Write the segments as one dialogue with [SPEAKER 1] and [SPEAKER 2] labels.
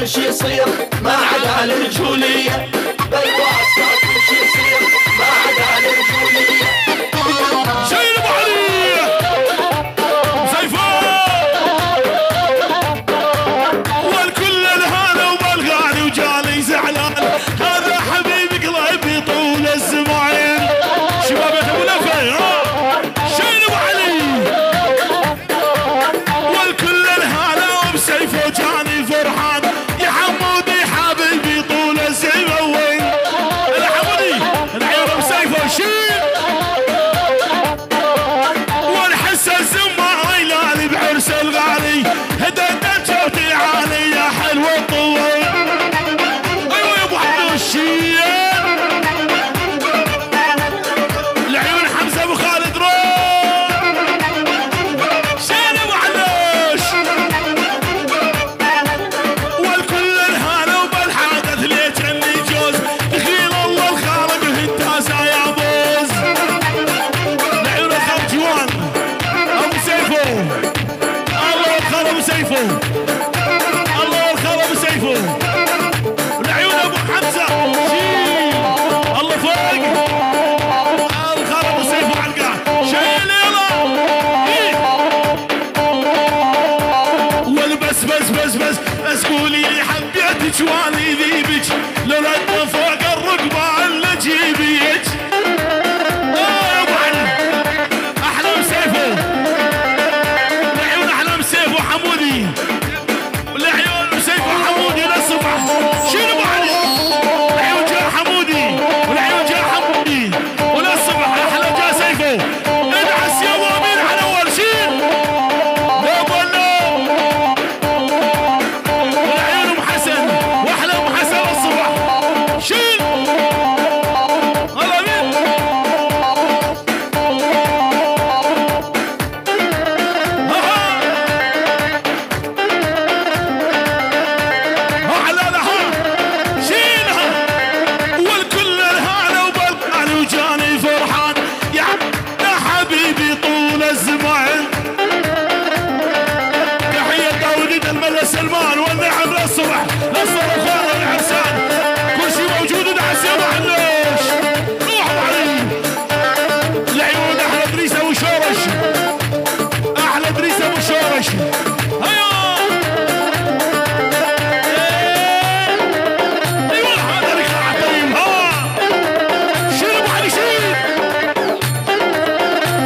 [SPEAKER 1] وش يصير ما عدا الرجولية، بالباس وش يصير ما عدا الرجولية.
[SPEAKER 2] شيل ابو علي سيفو والكل الهنا وبالغالي وجالي زعلان، هذا حبيبي قلبي طول الزمان. شباب يا ابو لفي شيل ابو علي والكل الهنا وبسيفو جاني فرحان، يا حمودي حبيبي طول الزمان. يا حمودي العيون بسيفو شيل والحس الزمان يلالي بعرس الغالي، هديت جوتي عالي يا حلو الطويل. ايوه يا ابو حمود شيل العيون حمزه ابو خالد روح شيل ابو علوش والكل الهنا وبالحادث ليك اني جوز، دخيل الله الخالق هتازه يا بوز. العيون الخالق جوان ابو سيفو، الله الخال ابو سيفو، الله الخال ابو سيفو. العيون ابو حمزه شيل الله فوق الخال ابو سيفو على القاع شيل يلا والبس بس بس بس بس قولي لي حبيتك والي ذيبك، لولا انت فوق الركبه اللي جيبيك. يا ابو علي احلام سيفو، العيون احلام سيفو حمودي، والعيون سيفو حمودي للصبح. شيل ابو علي العيون جاء حمودي والعيون جاء حمودي وللصبح احلى جاء سيفو. ادعس يا ابو امين على اول شيل يا ابو النوم والعيون ام حسن واحلى ام حسن للصبح. شيل الله مين احلى لها شيلها والكل الهنا وبالقعد وجاني فرحان، يا حبيبي طول الزمان. تحية داود الملا سلمان والنعم للصبح للصرخان والعرسان، كل شيء موجود ادعس يا ابو علوش. روح ابو علي العيون احلى ادريس ابو شورش، احلى ادريس ابو شورش. هيا ايوه هذا اللي خاطرين شيل ابو علي شيل.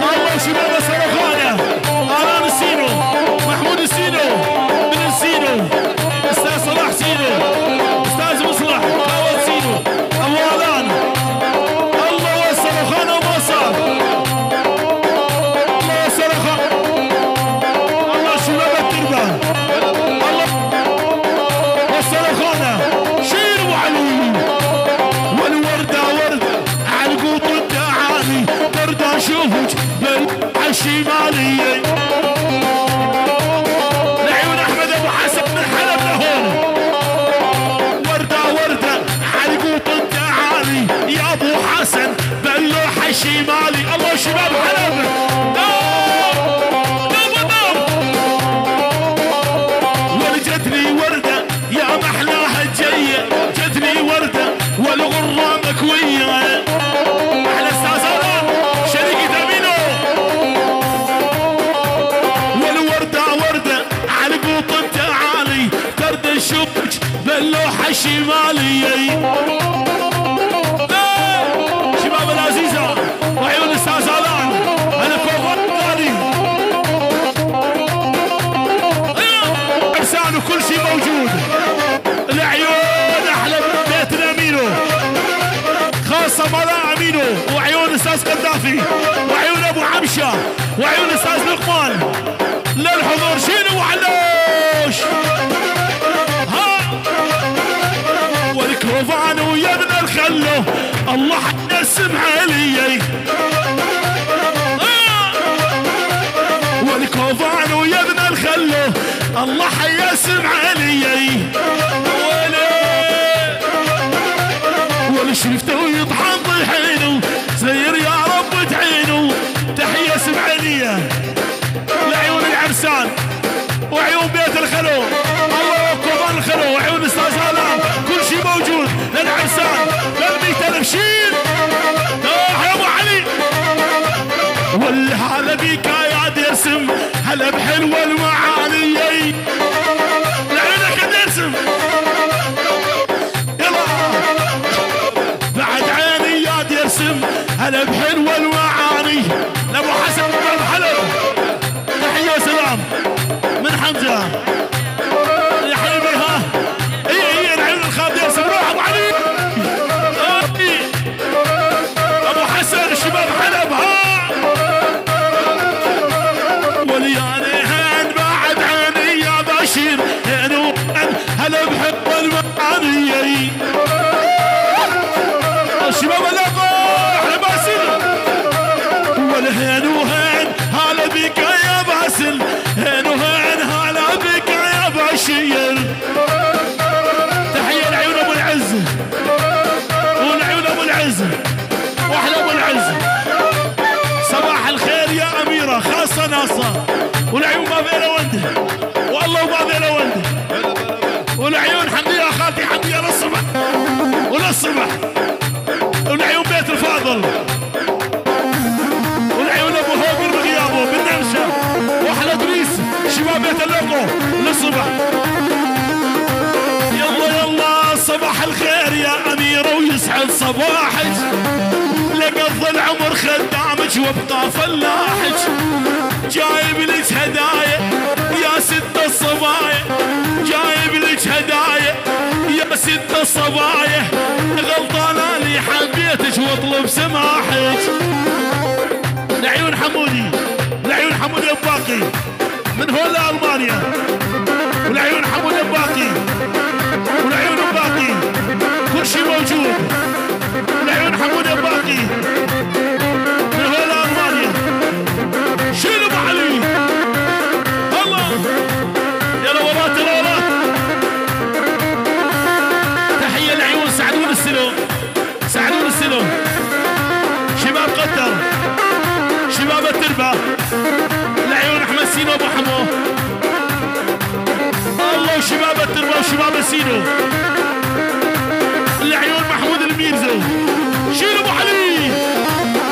[SPEAKER 2] الله شباب الصرخانه اران السينو محمود السينو بن السينو استاذ صلاح سينو استاذ مصلح خالد سينو ابو الان الله والصرخانه ومصر الله والصرخانه الله شباب التربان الله والصرخانه شيل ابو علي والورده ورده على القوط الدعاني ورده اشوفك بالعشيماليه. العيون احمد ابو حسن من حلب لهون ورده ورده على القوط الدعاني يا ابو حسن باللوحه الشمالي. الله شباب حلب ولجتني ورده يا محلاها الجيه، جتني ورده والغره مكويه. احلى استاذ الان شريكة امينو والورده ورده على قوط التعالي ترد الشبك باللوحه الشماليه. شباب العزيزه وعيون استاذ الان انا كوفر غالي عرسان وكل شيء موجود. العيون احلى بيت امينو خاصه ملا امينو وعيون استاذ قذافي وعيون ابو عمشه وعيون استاذ لقمان للحضور. شيلوا وعلوش والكوفان ويا ابن الخلو الله حيسم علي والكوفان ويا ابن الخلو الله حيسم علي. ولا شفته يطحن طحينه زير يا رب تعينه. تحيه سمعانيه لعيون العرسان وعيون بيت الخلو الله كوفان الخلو وعيون هلا بحلوة المعاني لعيونك الاسم يلا بعد عيني يا يرسم هلا بحلوة المعاني لابو حسن بن حلب تحية وسلام من حمزة يا حبيبي ها هي العيون الخاض يرسم روح ابو علي ابو حسن الشباب حلب ها ولياني هان بعد عيني يا بشير هنو هلا بحب المعاني الشباب الاقوا احنا باسل والهين وهين هلا بك يا باسل هين وهين هلا بك يا بشير تحية لعيون ابو العز ولعيون ابو العز واحلى ابو العز صباح الخير يا اميره خاصه ناصه والعيون ما بينا ونده والله ما بينا ونده والعيون حمديه خالتي حمديه للصبح وللصبح والعيون بيت الفاضل والعيون ابو هوبر بغيابه بالنمشه واحلى ادريس شباب بيت اللقو للصبح يلا يلا صباح الخير يا اميره ويسعد صباحك لقضى العمر خدامك وابقى فلاحك جايب لك هدايا يا ست الصبايا جايب لك هدايا يا ست الصبايا غلطانه لي حبيتك واطلب سماحك لعيون حمودي لعيون حمودي الباقي من هولا المانيا والعيون حمودي الباقي والعيون الباقي كل شيء موجود والعيون حمودي الباقي من هولا المانيا شيلوا ابو علي الله يلا ورات الاولاد تحيه العيون سعدون السلو سعدون السلو شباب قطر شباب التربه العيون احمد سينو ابو حمو الله وشباب التربه وشباب السينو العيون محمود الميرزو شيلوا ابو علي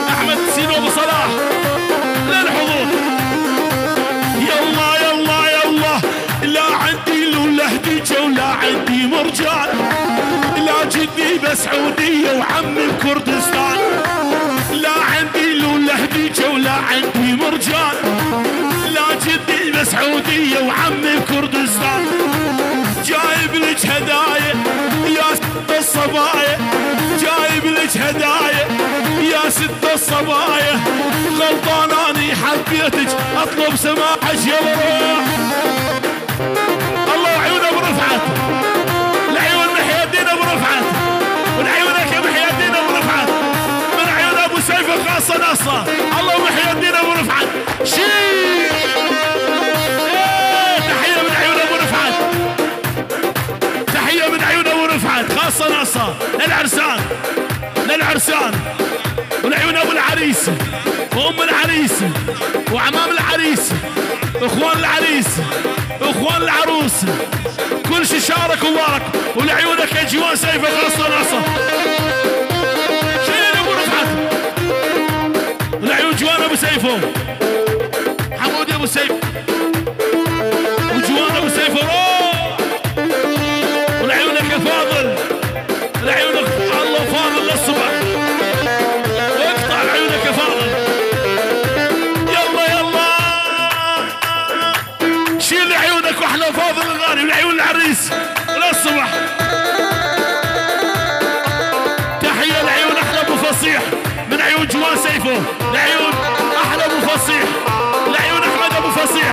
[SPEAKER 2] احمد سينو ابو صلاح للحضور يلا يلا يلا لا عندي لولا هديجه ولا عندي مرجان لا جدي بسعوديه وعمي بكردستان لا عندي لولا هديجه ولا عندي مرجان لا جدي بسعوديه وعمي بكردستان جايب لك هدايا يا ست الصبايا جايب لك هدايا يا ست الصبايا غلطان اني حبيتك اطلب سماحك يلا روح الله عيون ابو رفعت العيون محي الدين ابو رفعت والعيونك يا محي الدين ابو رفعت من عيون ابو سيف الخاصه ناصه الله محي الدين ابو رفعت شيل تحيه من عيون ابو رفعت تحيه من عيون ابو رفعت خاصه ناصه للعرسان للعرسان والعيون ابو العريس وام العريس وعمام العريس اخوان العريس اخوان العروس كل شي شارك وبارك ولعيونك يا جوان سيف خاصه ناصه شيل ابو رفعت والعيون جوان ابو سيفو حمودي ابو سيف وجوان ابو سيفو ولعيونك يا فاضل لعيونك الله فاضل للصبح اقطع لعيونك يا فاضل يلا يلا شيل عيونك واحلى فاضل الغالي والعيون العريس للصبح تحيه لعيون احلى ابو فصيح من عيون جوان سيفه لعيون احلى ابو فصيح لعيون احمد ابو فصيح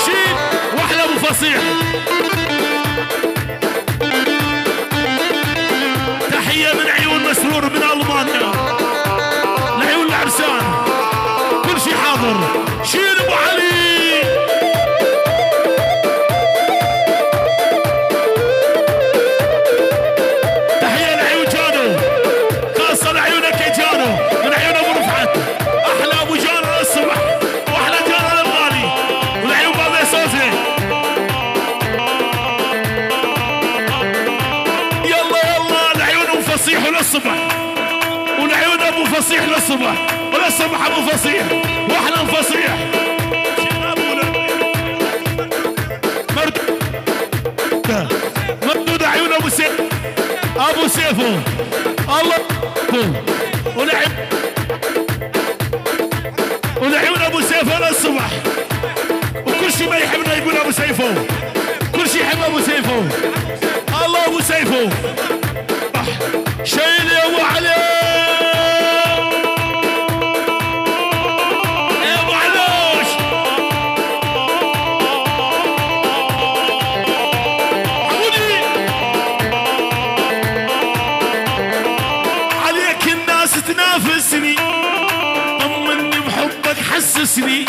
[SPEAKER 2] شيل واحلى ابو فصيح تحيه من عيون مسرور من المانيا لعيون العرسان كل شي حاضر شيل ابو علي تحيه لعيون جانو خاصه لعيونك يا جانو من عيون ابو رفعت احلى ابو جانو للصبح واحلى جانو للغالي والعيون بابا صوفي يلا يلا العيون ابو فصيح للصبح والعيون ابو فصيح للصبح وللصبح ابو فصيح واحلى فصيح شنو ابونا ولعيون ابو سيف، ابو سيفو الله، ولعيون ابو سيفو للصبح، وكل شيء ما يحبنا يقول ابو سيفو، كل شيء يحب ابو سيفو. الله ابو سيفو شيل يا ابو علي، يا ابو علوش عودي عليك الناس تنافسني، طمني بحبك حسسني،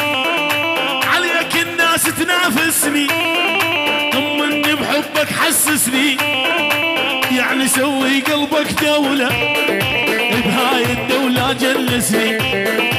[SPEAKER 2] عليك الناس تنافسني، طمني بحبك حسسني، يعني سوي قلبك دولة بهاي الدولة جلسني.